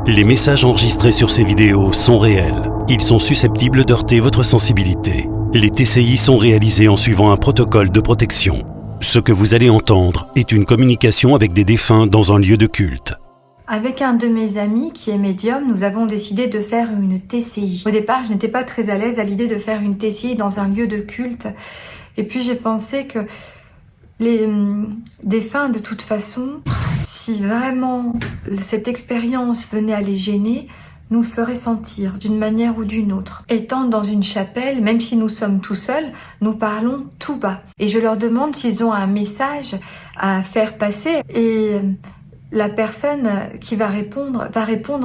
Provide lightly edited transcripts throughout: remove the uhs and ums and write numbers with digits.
Les messages enregistrés sur ces vidéos sont réels. Ils sont susceptibles d'heurter votre sensibilité. Les TCI sont réalisés en suivant un protocole de protection. Ce que vous allez entendre est une communication avec des défunts dans un lieu de culte. Avec un de mes amis qui est médium, nous avons décidé de faire une TCI. Au départ, je n'étais pas très à l'aise à l'idée de faire une TCI dans un lieu de culte. Et puis j'ai pensé que les défunts, de toute façon, si vraiment cette expérience venait à les gêner, nous le ferait sentir d'une manière ou d'une autre. Étant dans une chapelle, même si nous sommes tout seuls, nous parlons tout bas. Et je leur demande s'ils ont un message à faire passer. Et la personne qui va répondre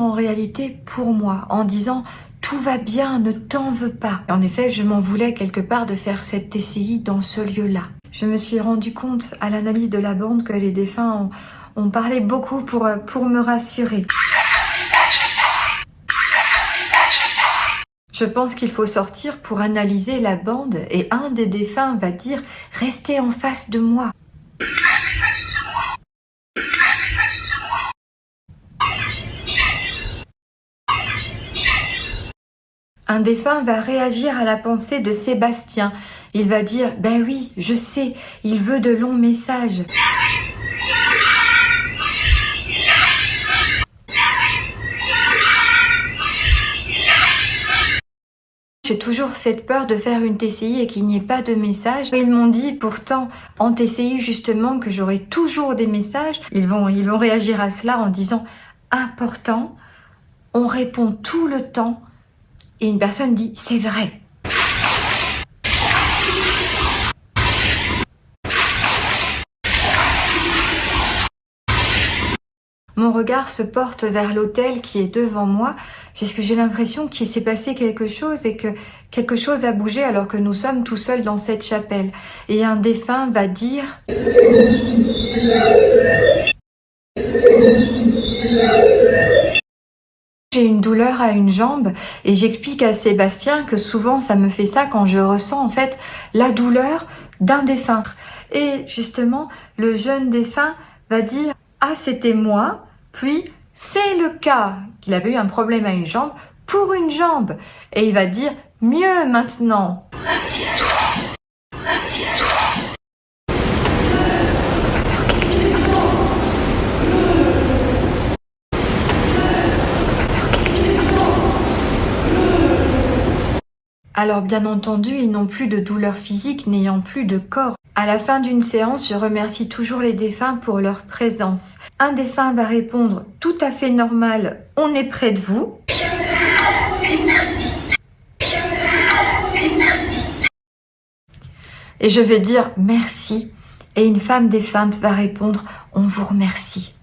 en réalité pour moi, en disant « tout va bien, ne t'en veux pas ». En effet, je m'en voulais quelque part de faire cette TCI dans ce lieu-là. Je me suis rendu compte à l'analyse de la bande que les défunts ont parlé beaucoup pour me rassurer. Vous avez un message à passer. Vous avez un message à passer. Je pense qu'il faut sortir pour analyser la bande et un des défunts va dire « restez en face de moi ». Un défunt va réagir à la pensée de Sébastien. Il va dire « ben oui, je sais, il veut de longs messages ». J'ai toujours cette peur de faire une TCI et qu'il n'y ait pas de message. Ils m'ont dit pourtant en TCI justement que j'aurai toujours des messages. Ils vont réagir à cela en disant « important, on répond tout le temps ». Et une personne dit « c'est vrai ». Mon regard se porte vers l'autel qui est devant moi, puisque j'ai l'impression qu'il s'est passé quelque chose et que quelque chose a bougé alors que nous sommes tout seuls dans cette chapelle. Et un défunt va dire « j'ai une douleur à une jambe » et j'explique à Sébastien que souvent ça me fait ça quand je ressens en fait la douleur d'un défunt. Et justement, le jeune défunt va dire « ah, c'était moi ». Puis, c'est le cas qu'il avait eu un problème à une jambe pour une jambe. Et il va dire « mieux maintenant ». Alors bien entendu, ils n'ont plus de douleur physique, n'ayant plus de corps. À la fin d'une séance, je remercie toujours les défunts pour leur présence. Un défunt va répondre « tout à fait normal, on est près de vous ». Et merci. Et merci. Et je vais dire « merci ». Et une femme défunte va répondre « on vous remercie ».